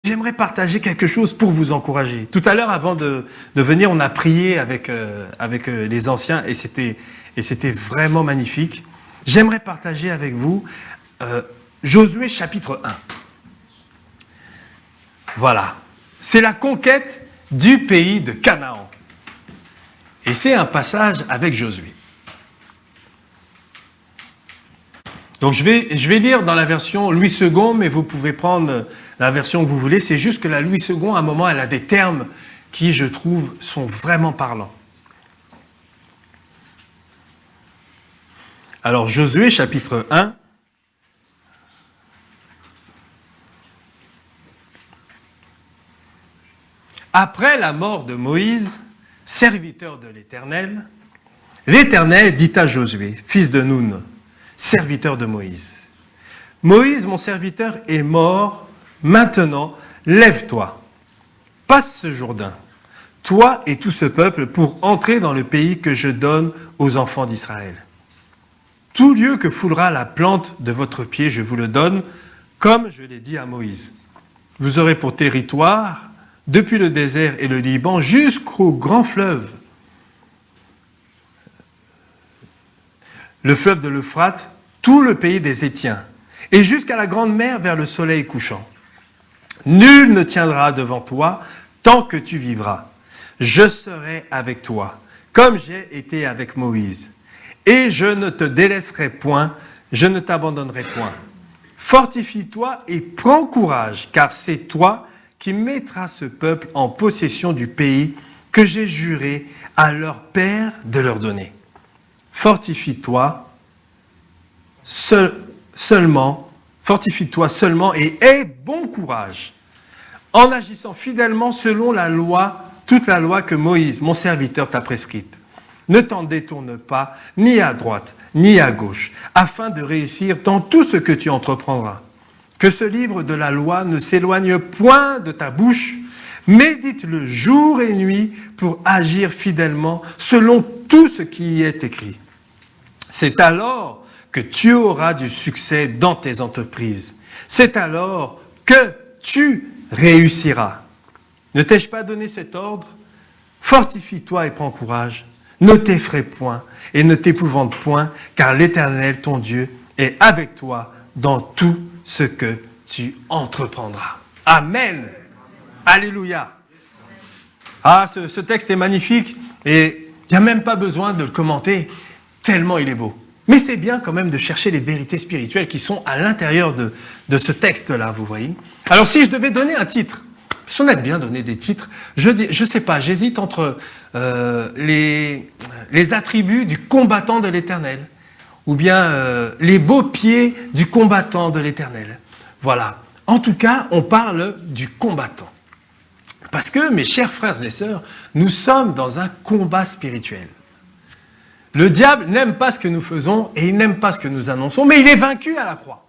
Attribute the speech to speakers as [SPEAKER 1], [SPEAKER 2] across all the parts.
[SPEAKER 1] J'aimerais partager quelque chose pour vous encourager. Tout à l'heure, avant de venir, on a prié avec les anciens et c'était vraiment magnifique. J'aimerais partager avec vous Josué chapitre 1. Voilà. C'est la conquête du pays de Canaan. Et c'est un passage avec Josué. Donc je vais lire dans la version Louis II, mais vous pouvez prendre la version que vous voulez. C'est juste que la Louis II, à un moment, elle a des termes qui, je trouve, sont vraiment parlants. Alors Josué chapitre 1. Après la mort de Moïse, serviteur de l'Éternel, l'Éternel dit à Josué, fils de Nun, serviteur de Moïse, « Moïse, mon serviteur, est mort. Maintenant, lève-toi, passe ce Jourdain, toi et tout ce peuple, pour entrer dans le pays que je donne aux enfants d'Israël. Tout lieu que foulera la plante de votre pied, je vous le donne, comme je l'ai dit à Moïse. Vous aurez pour territoire, depuis le désert et le Liban, jusqu'au grand fleuve, le fleuve de l'Euphrate, tout le pays des Hétiens, et jusqu'à la grande mer vers le soleil couchant. Nul ne tiendra devant toi tant que tu vivras. Je serai avec toi, comme j'ai été avec Moïse. Et je ne te délaisserai point, je ne t'abandonnerai point. Fortifie-toi et prends courage, car c'est toi qui mettras ce peuple en possession du pays que j'ai juré à leur père de leur donner. Fortifie-toi seulement et aie bon courage, en agissant fidèlement selon la loi, toute la loi que Moïse, mon serviteur, t'a prescrite. Ne t'en détourne pas, ni à droite, ni à gauche, afin de réussir dans tout ce que tu entreprendras. Que ce livre de la loi ne s'éloigne point de ta bouche, médite-le jour et nuit pour agir fidèlement selon tout ce qui y est écrit. C'est alors que tu auras du succès dans tes entreprises. C'est alors que tu réussiras. Ne t'ai-je pas donné cet ordre? Fortifie-toi et prends courage. Ne t'effraie point et ne t'épouvante point, car l'Éternel, ton Dieu, est avec toi dans tout ce que tu entreprendras. Amen. Alléluia. Ah, ce texte est magnifique et il n'y a même pas besoin de le commenter, tellement il est beau. Mais c'est bien quand même de chercher les vérités spirituelles qui sont à l'intérieur de ce texte-là, vous voyez. Alors si je devais donner un titre, parce qu'on aime bien donner des titres, je sais pas, j'hésite entre les attributs du combattant de l'Éternel, ou bien les beaux pieds du combattant de l'Éternel. Voilà. En tout cas, on parle du combattant. Parce que, mes chers frères et sœurs, nous sommes dans un combat spirituel. Le diable n'aime pas ce que nous faisons et il n'aime pas ce que nous annonçons, mais il est vaincu à la croix.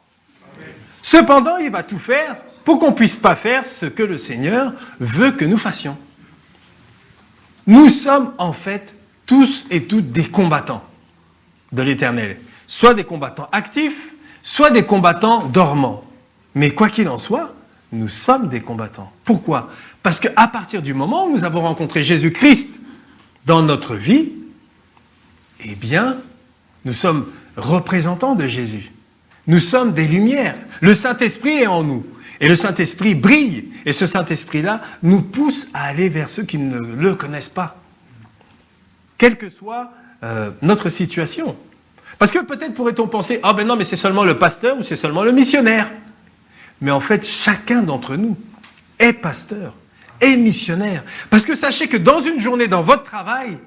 [SPEAKER 1] Cependant, il va tout faire pour qu'on ne puisse pas faire ce que le Seigneur veut que nous fassions. Nous sommes en fait tous et toutes des combattants de l'Éternel. Soit des combattants actifs, soit des combattants dormants. Mais quoi qu'il en soit, nous sommes des combattants. Pourquoi? Parce qu'à partir du moment où nous avons rencontré Jésus-Christ dans notre vie, eh bien, nous sommes représentants de Jésus. Nous sommes des lumières. Le Saint-Esprit est en nous. Et le Saint-Esprit brille. Et ce Saint-Esprit-là nous pousse à aller vers ceux qui ne le connaissent pas. Quelle que soit notre situation. Parce que peut-être pourrait-on penser, ah ben non, mais c'est seulement le pasteur ou c'est seulement le missionnaire. Mais en fait, chacun d'entre nous est pasteur, est missionnaire. Parce que sachez que dans une journée, dans votre travail,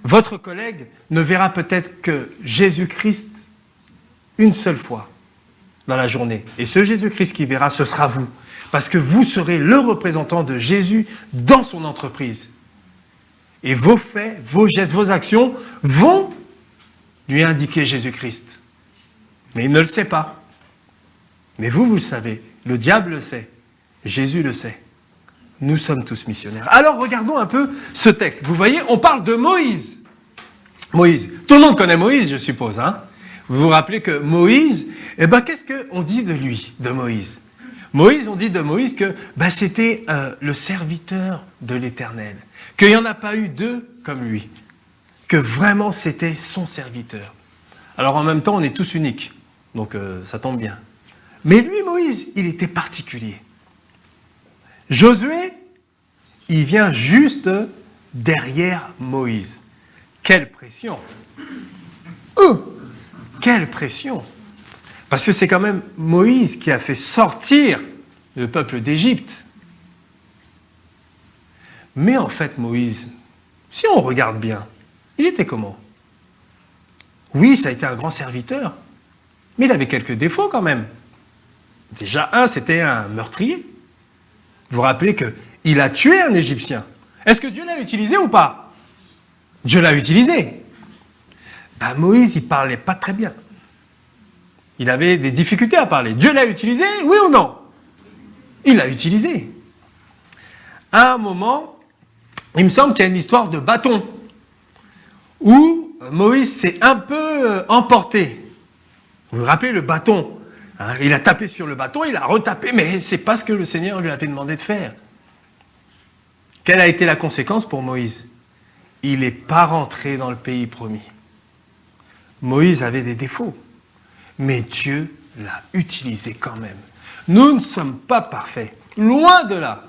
[SPEAKER 1] votre collègue ne verra peut-être que Jésus-Christ une seule fois dans la journée. Et ce Jésus-Christ qui verra, ce sera vous. Parce que vous serez le représentant de Jésus dans son entreprise. Et vos faits, vos gestes, vos actions vont lui indiquer Jésus-Christ. Mais il ne le sait pas. Mais vous le savez. Le diable le sait. Jésus le sait. Nous sommes tous missionnaires. Alors regardons un peu ce texte. Vous voyez, on parle de Moïse. Moïse. Tout le monde connaît Moïse, je suppose. Hein? Vous vous rappelez que Moïse, qu'est-ce qu'on dit de lui, de Moïse? Moïse, on dit de Moïse que c'était le serviteur de l'Éternel, qu'il n'y en a pas eu deux comme lui, que vraiment c'était son serviteur. Alors en même temps, on est tous uniques, donc ça tombe bien. Mais lui, Moïse, il était particulier. Josué, il vient juste derrière Moïse. Quelle pression! Quelle pression! Parce que c'est quand même Moïse qui a fait sortir le peuple d'Égypte. Mais en fait, Moïse, si on regarde bien, il était comment? Oui, ça a été un grand serviteur, mais il avait quelques défauts quand même. Déjà, c'était un meurtrier. Vous vous rappelez qu'il a tué un Égyptien. Est-ce que Dieu l'a utilisé ou pas? Dieu l'a utilisé. Moïse, il ne parlait pas très bien. Il avait des difficultés à parler. Dieu l'a utilisé, oui ou non? Il l'a utilisé. À un moment, il me semble qu'il y a une histoire de bâton, où Moïse s'est un peu emporté. Vous vous rappelez le bâton? Il a tapé sur le bâton, il a retapé, mais ce n'est pas ce que le Seigneur lui avait demandé de faire. Quelle a été la conséquence pour Moïse? Il n'est pas rentré dans le pays promis. Moïse avait des défauts, mais Dieu l'a utilisé quand même. Nous ne sommes pas parfaits, loin de là.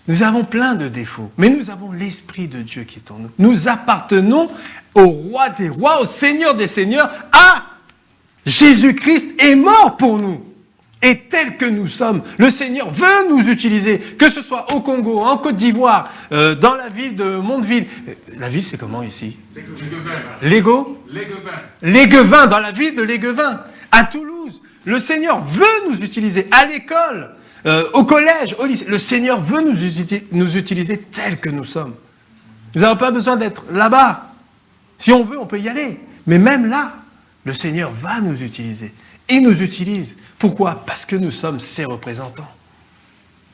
[SPEAKER 1] Nous avons plein de défauts, mais nous avons l'Esprit de Dieu qui est en nous. Nous appartenons au Roi des rois, au Seigneur des seigneurs, à Jésus-Christ est mort pour nous. Et tel que nous sommes, le Seigneur veut nous utiliser, que ce soit au Congo, en Côte d'Ivoire, dans la ville de Mondeville. La ville, c'est comment ici? Léguevin, dans la ville de Léguevin, à Toulouse. Le Seigneur veut nous utiliser à l'école, au collège, au lycée. Le Seigneur veut nous utiliser tels que nous sommes. Nous n'avons pas besoin d'être là-bas. Si on veut, on peut y aller. Mais même là, le Seigneur va nous utiliser. Il nous utilise. Pourquoi? Parce que nous sommes ses représentants.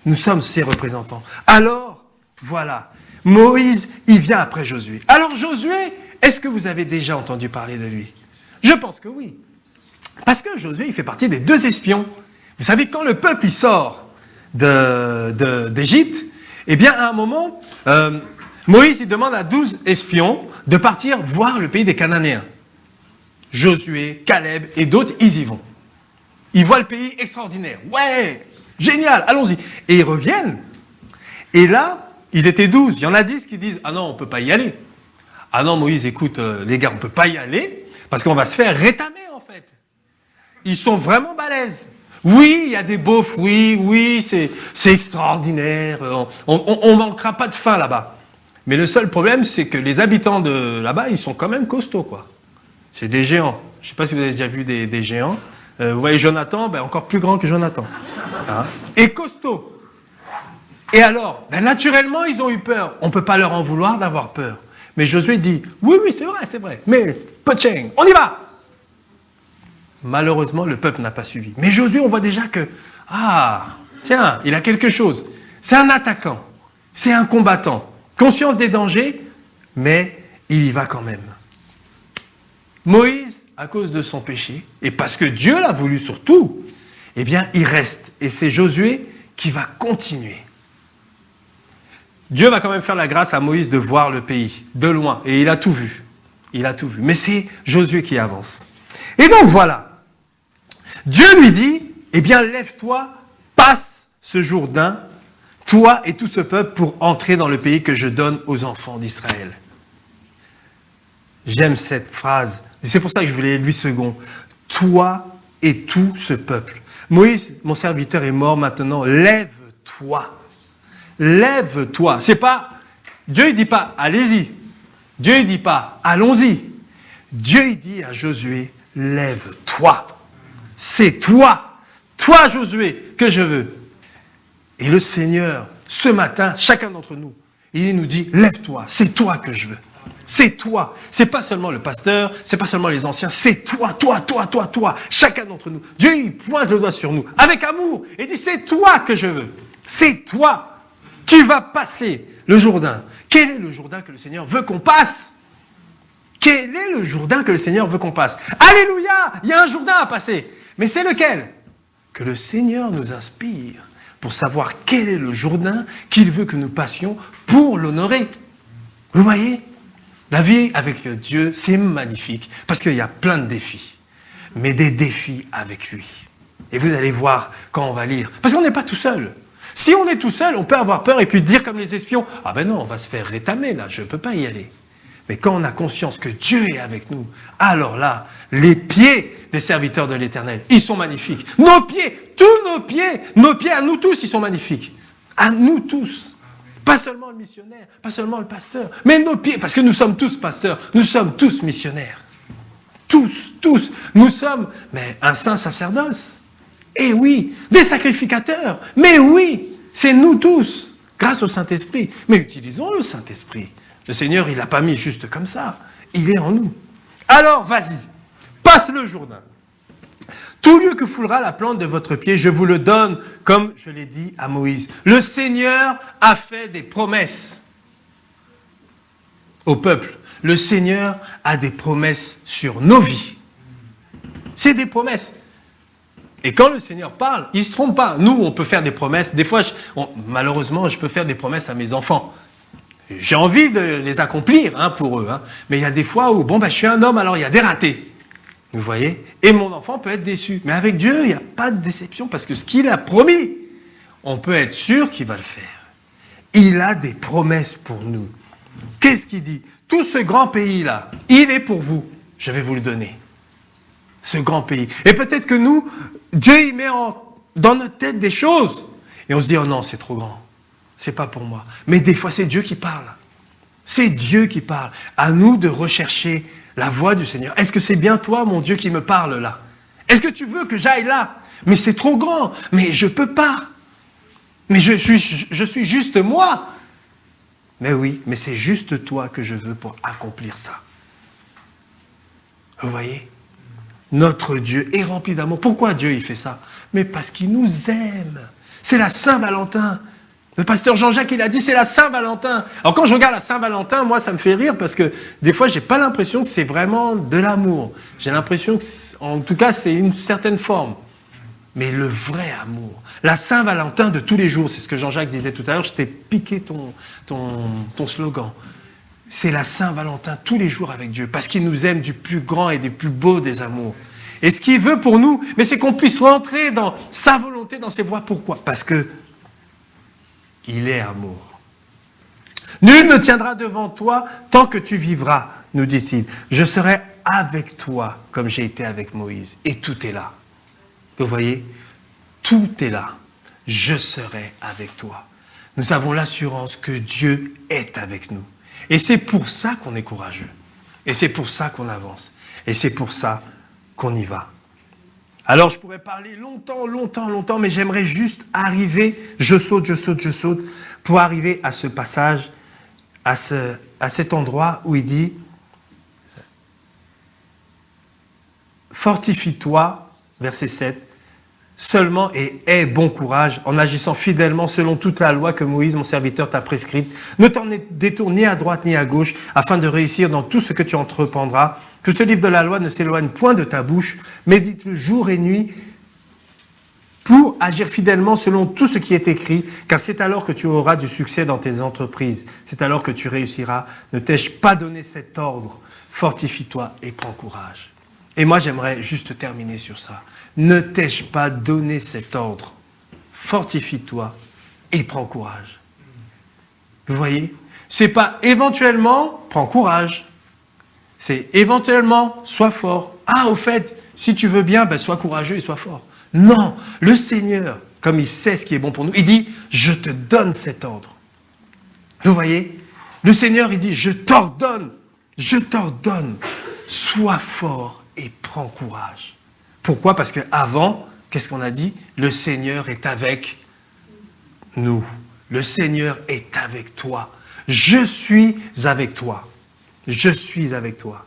[SPEAKER 1] Nous sommes ses représentants. Alors, voilà, Moïse, il vient après Josué. Alors Josué, est-ce que vous avez déjà entendu parler de lui? Je pense que oui. Parce que Josué, il fait partie des 2 espions. Vous savez, quand le peuple il sort d'Égypte, eh bien, à un moment, Moïse il demande à 12 espions de partir voir le pays des Cananéens. Josué, Caleb et d'autres, ils y vont. Ils voient le pays extraordinaire. Ouais, génial, allons-y. Et ils reviennent. Et là, ils étaient 12. Il y en a 10 qui disent « Ah non, on ne peut pas y aller. » Ah non, Moïse, écoute, les gars, on ne peut pas y aller parce qu'on va se faire rétamer, en fait. Ils sont vraiment balèzes. Oui, il y a des beaux fruits. Oui, c'est extraordinaire. On ne manquera pas de faim là-bas. Mais le seul problème, c'est que les habitants de là-bas, ils sont quand même costauds, quoi. C'est des géants. Je ne sais pas si vous avez déjà vu des géants. Vous voyez Jonathan, encore plus grand que Jonathan. Hein? Et costaud. Et alors, naturellement, ils ont eu peur. On ne peut pas leur en vouloir d'avoir peur. Mais Josué dit, oui, c'est vrai. Mais, pocheng, on y va. Malheureusement, le peuple n'a pas suivi. Mais Josué, on voit déjà que, tiens, il a quelque chose. C'est un attaquant. C'est un combattant. Conscience des dangers, mais il y va quand même. Moïse, à cause de son péché, et parce que Dieu l'a voulu surtout, eh bien, il reste. Et c'est Josué qui va continuer. Dieu va quand même faire la grâce à Moïse de voir le pays, de loin. Et il a tout vu. Il a tout vu. Mais c'est Josué qui avance. Et donc, voilà. Dieu lui dit, eh bien, lève-toi, passe ce Jourdain, toi et tout ce peuple, pour entrer dans le pays que je donne aux enfants d'Israël. J'aime cette phrase. C'est pour ça que je voulais 8 secondes. Toi et tout ce peuple. Moïse, mon serviteur, est mort maintenant. Lève-toi. Lève-toi. C'est pas, Dieu ne dit pas, allez-y. Dieu ne dit pas, allons-y. Dieu il dit à Josué, lève-toi. C'est toi, Josué, que je veux. Et le Seigneur, ce matin, chacun d'entre nous, il nous dit, lève-toi, c'est toi que je veux. C'est toi. C'est pas seulement le pasteur, c'est pas seulement les anciens, c'est toi, chacun d'entre nous. Dieu, il pointe le doigt sur nous, avec amour, et dit, c'est toi que je veux. C'est toi. Tu vas passer le Jourdain. Quel est le Jourdain que le Seigneur veut qu'on passe? Quel est le Jourdain que le Seigneur veut qu'on passe? Alléluia! Il y a un Jourdain à passer. Mais c'est lequel? Que le Seigneur nous inspire. pour savoir quel est le Jourdain qu'il veut que nous passions pour l'honorer. Vous voyez? La vie avec Dieu, c'est magnifique, parce qu'il y a plein de défis, mais des défis avec lui. Et vous allez voir quand on va lire, parce qu'on n'est pas tout seul. Si on est tout seul, on peut avoir peur et puis dire comme les espions, « Ah ben non, on va se faire rétamer là, je ne peux pas y aller. » Mais quand on a conscience que Dieu est avec nous, alors là, les pieds des serviteurs de l'Éternel, ils sont magnifiques. Nos pieds, tous nos pieds à nous tous, ils sont magnifiques. À nous tous. Pas seulement le missionnaire, pas seulement le pasteur, mais nos pieds, parce que nous sommes tous pasteurs, nous sommes tous missionnaires. Tous, nous sommes, mais un saint sacerdoce. Eh oui, des sacrificateurs. Mais oui, c'est nous tous, grâce au Saint-Esprit. Mais utilisons le Saint-Esprit. Le Seigneur, il l'a pas mis juste comme ça. Il est en nous. Alors, vas-y, passe le Jourdain. Tout lieu que foulera la plante de votre pied, je vous le donne, comme je l'ai dit à Moïse. Le Seigneur a fait des promesses au peuple. Le Seigneur a des promesses sur nos vies. C'est des promesses. Et quand le Seigneur parle, il ne se trompe pas. Nous, on peut faire des promesses. Des fois, malheureusement, je peux faire des promesses à mes enfants. J'ai envie de les accomplir pour eux. Mais il y a des fois où, je suis un homme, alors il y a des ratés. Vous voyez? Et mon enfant peut être déçu. Mais avec Dieu, il n'y a pas de déception parce que ce qu'il a promis, on peut être sûr qu'il va le faire. Il a des promesses pour nous. Qu'est-ce qu'il dit? Tout ce grand pays-là, il est pour vous. Je vais vous le donner. Ce grand pays. Et peut-être que nous, Dieu, il met dans notre tête des choses. Et on se dit, oh non, c'est trop grand. C'est pas pour moi. Mais des fois, c'est Dieu qui parle. C'est Dieu qui parle. À nous de rechercher la voix du Seigneur. Est-ce que c'est bien toi, mon Dieu, qui me parle là? Est-ce que tu veux que j'aille là? Mais c'est trop grand. Mais je peux pas. Mais je suis juste moi. Mais oui, mais c'est juste toi que je veux pour accomplir ça. Vous voyez? Notre Dieu est rempli d'amour. Pourquoi Dieu il fait ça? Mais parce qu'il nous aime. C'est la Saint-Valentin. Le pasteur Jean-Jacques, il a dit, c'est la Saint-Valentin. Alors quand je regarde la Saint-Valentin, moi, ça me fait rire parce que des fois, j'ai pas l'impression que c'est vraiment de l'amour. J'ai l'impression que, en tout cas, c'est une certaine forme. Mais le vrai amour, la Saint-Valentin de tous les jours, c'est ce que Jean-Jacques disait tout à l'heure, je t'ai piqué ton slogan. C'est la Saint-Valentin tous les jours avec Dieu, parce qu'il nous aime du plus grand et du plus beau des amours. Et ce qu'il veut pour nous, mais c'est qu'on puisse rentrer dans sa volonté, dans ses voies. Pourquoi? Parce que il est amour. Nul ne tiendra devant toi tant que tu vivras, nous dit-il. Je serai avec toi comme j'ai été avec Moïse. Et tout est là. Vous voyez? Tout est là. Je serai avec toi. Nous avons l'assurance que Dieu est avec nous. Et c'est pour ça qu'on est courageux. Et c'est pour ça qu'on avance. Et c'est pour ça qu'on y va. Alors, je pourrais parler longtemps, mais j'aimerais juste arriver, je saute, pour arriver à ce passage, à cet endroit où il dit « Fortifie-toi », verset 7, « seulement et aie bon courage en agissant fidèlement selon toute la loi que Moïse, mon serviteur, t'a prescrite. Ne t'en détourne ni à droite ni à gauche, afin de réussir dans tout ce que tu entreprendras. Que ce livre de la loi ne s'éloigne point de ta bouche, médite-le jour et nuit pour agir fidèlement selon tout ce qui est écrit, car c'est alors que tu auras du succès dans tes entreprises. C'est alors que tu réussiras. Ne t'ai-je pas donné cet ordre? Fortifie-toi et prends courage. » Et moi, j'aimerais juste terminer sur ça. Ne t'ai-je pas donné cet ordre? Fortifie-toi et prends courage. Vous voyez? C'est pas éventuellement, prends courage. C'est éventuellement, sois fort. Ah, au fait, si tu veux bien, sois courageux et sois fort. Non, le Seigneur, comme il sait ce qui est bon pour nous, il dit, je te donne cet ordre. Vous voyez? Le Seigneur, il dit, je t'ordonne, sois fort et prends courage. Pourquoi? Parce qu'avant, qu'est-ce qu'on a dit? Le Seigneur est avec nous. Le Seigneur est avec toi. Je suis avec toi. Je suis avec toi.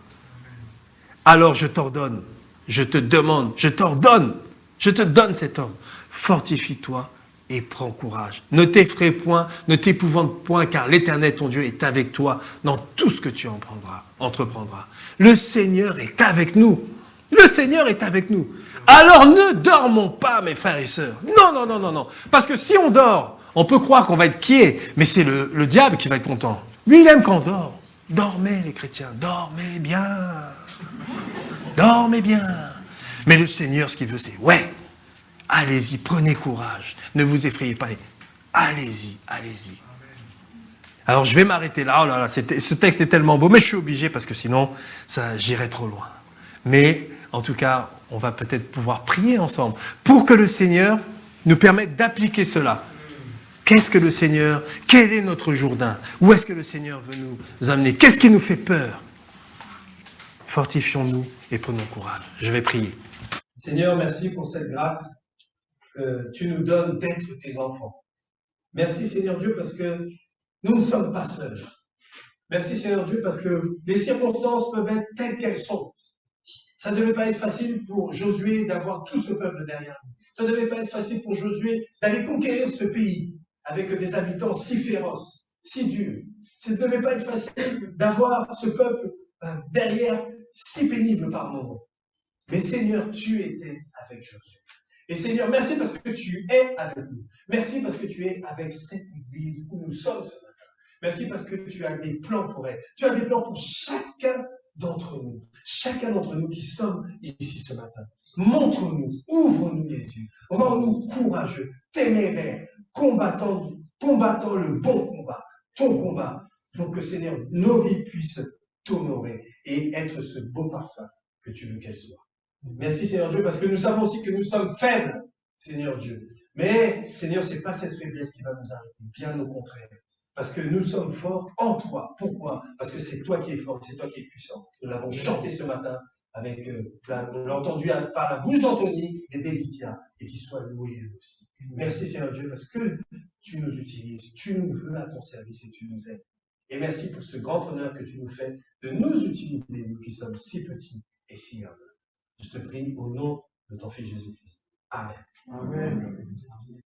[SPEAKER 1] Alors je t'ordonne, je te demande, je t'ordonne, je te donne cet ordre. Fortifie-toi et prends courage. Ne t'effraie point, ne t'épouvante point, car l'Éternel, ton Dieu, est avec toi dans tout ce que tu entreprendras. Le Seigneur est avec nous. Le Seigneur est avec nous. Alors ne dormons pas, mes frères et sœurs. Non, non, non, non, non. Parce que si on dort, on peut croire qu'on va être quiet, mais c'est le diable qui va être content. Lui, il aime quand on dort. Dormez, les chrétiens, dormez bien. Dormez bien. Mais le Seigneur, ce qu'il veut, c'est, ouais, allez-y, prenez courage. Ne vous effrayez pas. Allez-y, allez-y. Alors, je vais m'arrêter là. Oh là là, ce texte est tellement beau, mais je suis obligé parce que sinon, j'irai trop loin. Mais, en tout cas, on va peut-être pouvoir prier ensemble pour que le Seigneur nous permette d'appliquer cela. Qu'est-ce que le Seigneur, quel est notre Jourdain? Où est-ce que le Seigneur veut nous amener? Qu'est-ce qui nous fait peur? Fortifions-nous et prenons courage. Je vais prier. Seigneur, merci pour cette grâce que tu nous donnes d'être tes enfants. Merci Seigneur Dieu parce que nous ne sommes pas seuls. Merci Seigneur Dieu parce que les circonstances peuvent être telles qu'elles sont. Ça ne devait pas être facile pour Josué d'avoir tout ce peuple derrière lui. Ça ne devait pas être facile pour Josué d'aller conquérir ce pays avec des habitants si féroces, si durs. Ça ne devait pas être facile d'avoir ce peuple derrière si pénible par moments. Mais Seigneur, tu étais avec Josué. Et Seigneur, merci parce que tu es avec nous. Merci parce que tu es avec cette église où nous sommes ce matin. Merci parce que tu as des plans pour elle. Tu as des plans pour chacun d'entre nous. Chacun d'entre nous qui sommes ici ce matin. Montre-nous, ouvre-nous les yeux. Rends-nous courageux, téméraires, combattant le bon combat, ton combat, pour que Seigneur, nos vies puissent t'honorer et être ce beau parfum que tu veux qu'elles soient. Merci Seigneur Dieu, parce que nous savons aussi que nous sommes faibles, Seigneur Dieu. Mais Seigneur, ce n'est pas cette faiblesse qui va nous arrêter, bien au contraire. Parce que nous sommes forts en toi. Pourquoi? Parce que c'est toi qui es fort, c'est toi qui es puissant. Nous l'avons chanté ce matin, avec, on l'a entendu par la bouche d'Anthony et d'Elikia, et qu'il soit loué eux aussi. Merci Seigneur Dieu, parce que tu nous utilises, tu nous veux à ton service et tu nous aides. Et merci pour ce grand honneur que tu nous fais de nous utiliser, nous qui sommes si petits et si humbles. Je te prie au nom de ton Fils Jésus-Christ. Amen. Amen.